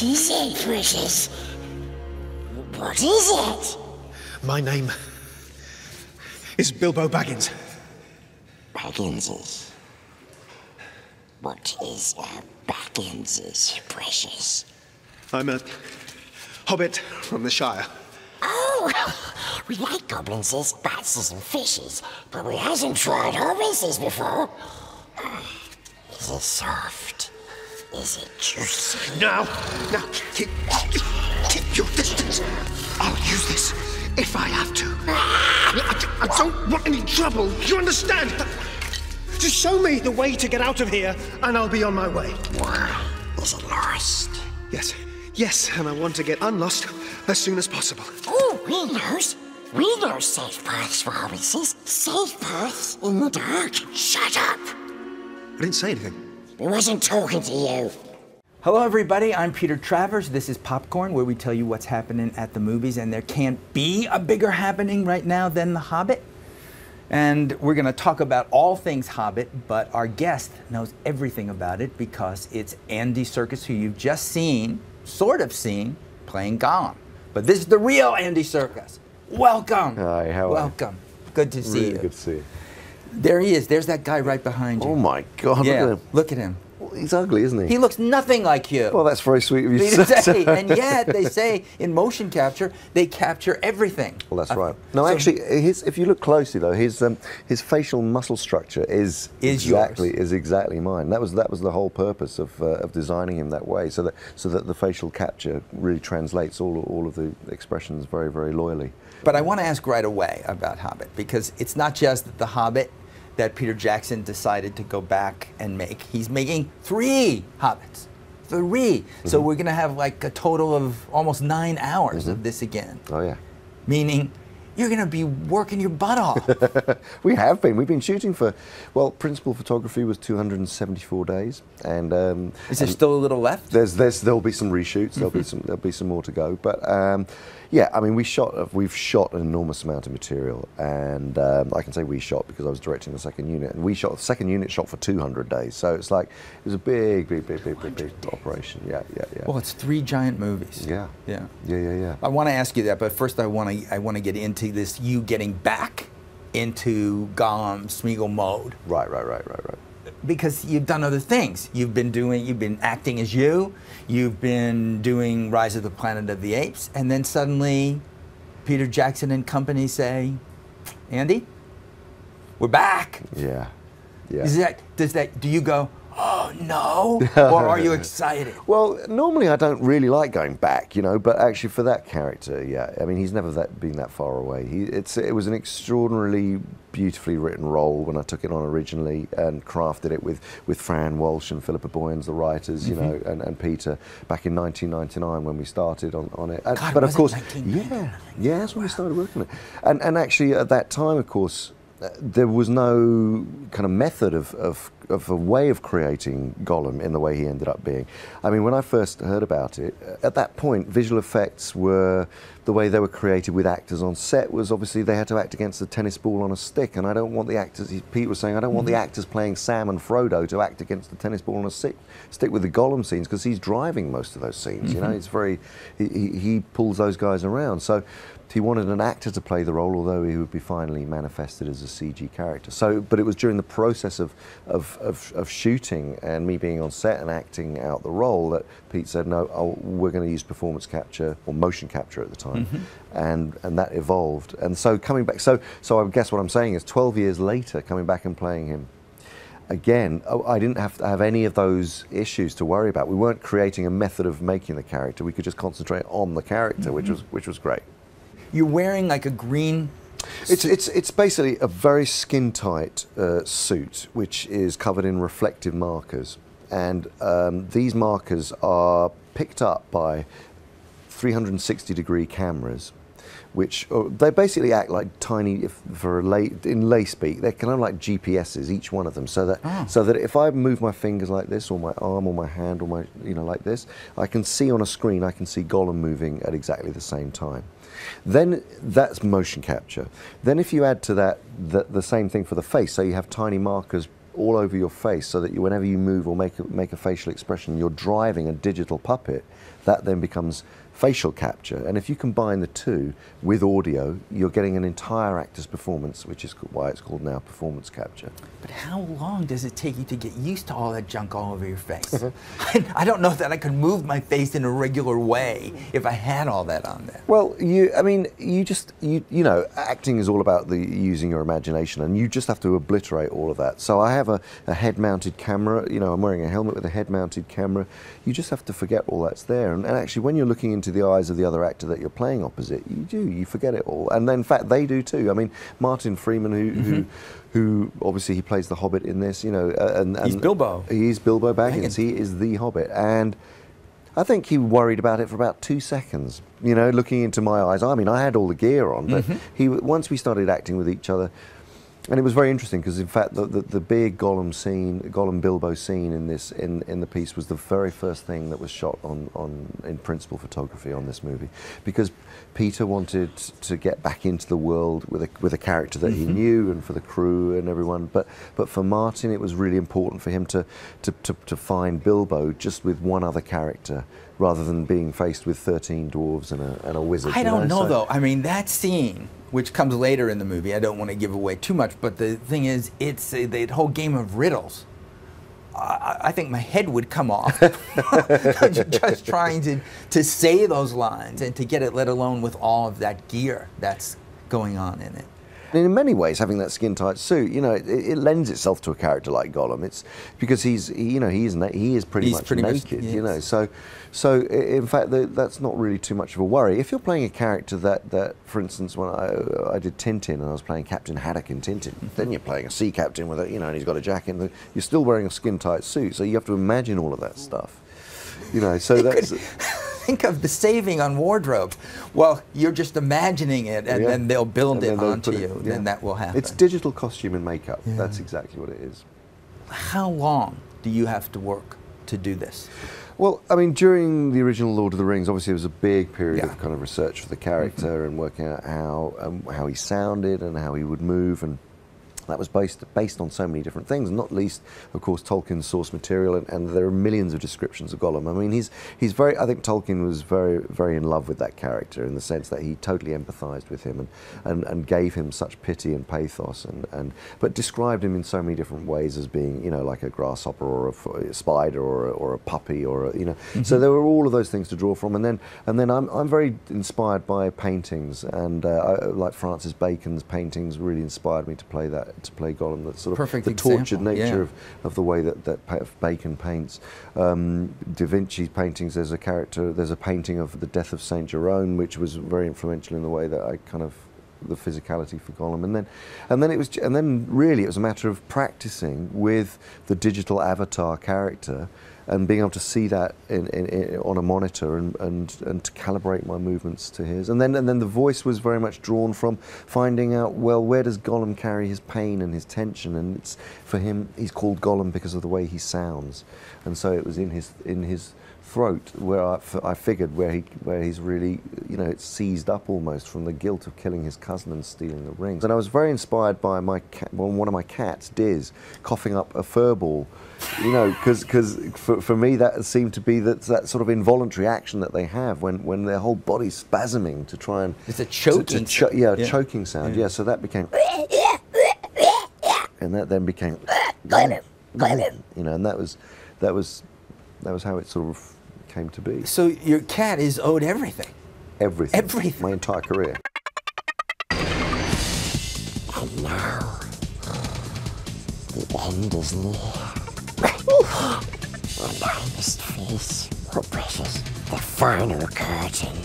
What is it, precious? What is it? My name is Bilbo Baggins. Bagginses. What is a Bagginses, precious? I'm a hobbit from the Shire. Oh, we like goblinses, batses, and fishes, but we hasn't tried hobbitses before. Is it soft? Is it juicy? Now, keep your distance. I'll use this if I have to. I don't want any trouble. You understand? Just show me the way to get out of here, and I'll be on my way. Why? Is it lost? Yes, and I want to get unlost as soon as possible. Oh, we know safe paths for hobbitses. Safe paths in the dark. Shut up. I didn't say anything. I wasn't talking to you. Hello everybody, I'm Peter Travers. This is Popcorn, where we tell you what's happening at the movies, and there can't be a bigger happening right now than The Hobbit. And we're going to talk about all things Hobbit, but our guest knows everything about it because it's Andy Serkis, who you've just seen, sort of seen, playing Gollum. But this is the real Andy Serkis. Welcome. Hi, how are you? Welcome. Good to see you. Really good to see you. There he is. There's that guy right behind you. Oh my God, yeah, look at him. Look at him. Well, he's ugly, isn't he? He looks nothing like you. Well, that's very sweet of you They to say, say. and yet they say in motion capture, they capture everything. Well, that's right. No, so actually, if you look closely though, his facial muscle structure is exactly mine. That was the whole purpose of designing him that way, so that the facial capture really translates all of the expressions very, very loyally. But I want to ask right away about Hobbit, because it's not just The Hobbit that Peter Jackson decided to go back and make. He's making 3 Hobbits. 3. Mm-hmm. So we're going to have like a total of almost 9 hours of this again. Oh yeah. Meaning you're going to be working your butt off. We have been. We've been shooting for, well, principal photography was 274 days, and is there still a little left? There'll be some reshoots. There'll be some more to go. But yeah, I mean, we've shot an enormous amount of material, and I can say we shot because I was directing the second unit, and the second unit shot for 200 days. So it's like it was a big operation. Yeah. Well, it's 3 giant movies. Yeah. Yeah. I want to ask you that, but first I want to get into this, you getting back into Gollum Smeagol mode. Right. Because you've done other things. You've been acting as you've been doing Rise of the Planet of the Apes, and then suddenly Peter Jackson and company say, Andy, we're back. Yeah. Do you go, oh no, or are you excited? Well, normally I don't really like going back, but actually for that character, yeah. I mean, he's never been that far away. It was an extraordinarily beautifully written role when I took it on originally and crafted it with Fran Walsh and Philippa Boyens, the writers, and Peter back in 1999 when we started on it. God, but of course, yeah, that's when we started working on it. And actually at that time, of course, there was no kind of method of a way of creating Gollum in the way he ended up being. I mean, when I first heard about it, at that point, visual effects were, the way they were created with actors on set was obviously they had to act against a tennis ball on a stick, and I don't want the actors, Pete was saying, I don't want the actors playing Sam and Frodo to act against the tennis ball on a stick with the Gollum scenes, because he's driving most of those scenes, it's very, he pulls those guys around. So he wanted an actor to play the role, although he would be finally manifested as a CG character. So, but it was during the process of shooting and me being on set and acting out the role that Pete said, no, we're going to use performance capture, or motion capture at the time, and that evolved. And so coming back, so I guess what I'm saying is 12 years later, coming back and playing him again, I didn't have to have any of those issues to worry about. We weren't creating a method of making the character. We could just concentrate on the character, which was great. You're wearing like a green... It's basically a very skin-tight suit, which is covered in reflective markers. And these markers are picked up by 360-degree cameras, which they basically act like tiny, in lay speak, they're kind of like GPSs, each one of them, so that if I move my fingers like this, or my arm, or my hand, or my, like this, I can see on a screen, I can see Gollum moving at exactly the same time. Then that's motion capture. Then if you add to that the same thing for the face, so you have tiny markers all over your face, so that whenever you move or make a facial expression, you're driving a digital puppet. That then becomes facial capture, and if you combine the two with audio, you're getting an entire actor's performance, which is why it's called now performance capture. But how long does it take you to get used to all that junk all over your face? I don't know that I could move my face in a regular way if I had all that on there. Well, you know, acting is all about using your imagination, and you just have to obliterate all of that. So I have a head-mounted camera. You know, I'm wearing a helmet with a head-mounted camera. You just have to forget all that's there, and actually, when you're looking into the eyes of the other actor that you're playing opposite, you forget it all, and in fact they do too. I mean, Martin Freeman, who obviously he plays the Hobbit in this, you know, and he's Bilbo. He's Bilbo Baggins. He is the Hobbit, and I think he worried about it for about 2 seconds. You know, looking into my eyes. I mean, I had all the gear on, but once we started acting with each other. And it was very interesting because, in fact, the big Gollum Bilbo scene in the piece was the very first thing that was shot in principal photography on this movie, because Peter wanted to get back into the world with a character that he knew, and for the crew and everyone. But for Martin, it was really important for him to find Bilbo just with one other character, rather than being faced with 13 dwarves and a wizard. I don't know though. I mean, that scene, which comes later in the movie, I don't want to give away too much, but the thing is, it's the whole game of riddles. I think my head would come off just trying to say those lines and to get it, let alone with all of that gear that's going on in it. And in many ways, having that skin-tight suit, you know, it lends itself to a character like Gollum. It's because he is pretty much naked, yes. You know. So in fact, that's not really too much of a worry. If you're playing a character that for instance, when I did Tintin and I was playing Captain Haddock in Tintin, then you're playing a sea captain with and he's got a jacket. And you're still wearing a skin-tight suit, so you have to imagine all of that stuff. You know, so that's. Think of the saving on wardrobe. Well, you're just imagining it, and then they'll build it onto you. Then that will happen. It's digital costume and makeup. Yeah. That's exactly what it is. How long do you have to work to do this? Well, I mean, during the original Lord of the Rings, obviously, it was a big period of kind of research for the character and working out how he sounded and how he would move, and that was based on so many different things, not least, of course, Tolkien's source material, and there are millions of descriptions of Gollum. I mean, he's very. I think Tolkien was very, very in love with that character, in the sense that he totally empathised with him and gave him such pity and pathos, but described him in so many different ways as being, you know, like a grasshopper or a spider or a puppy So there were all of those things to draw from, and then I'm very inspired by paintings, and like Francis Bacon's paintings really inspired me to play Gollum. That sort of the tortured nature of the way that Bacon paints. Da Vinci's paintings. There's a painting of the death of Saint Jerome, which was very influential in the way that I kind of the physicality for Gollum, and then really it was a matter of practicing with the digital avatar character and being able to see that on a monitor and to calibrate my movements to his. And then the voice was very much drawn from finding out, well, where does Gollum carry his pain and his tension? And it's, for him, he's called Gollum because of the way he sounds. And so it was in his throat where I figured where he's really, you know, it's seized up almost from the guilt of killing his cousin and stealing the rings. And I was very inspired by one of my cats, Diz, coughing up a fur ball. You know, because for me that seemed to be that sort of involuntary action that they have when their whole body's spasming to try and... It's a choking sound. Choking sound, yeah. So that became... And that then became... You know, and that was how it sort of came to be. So your cat is owed everything? Everything. Everything. My entire career. And now, the end is near. And I must face, oh precious, the final curtain.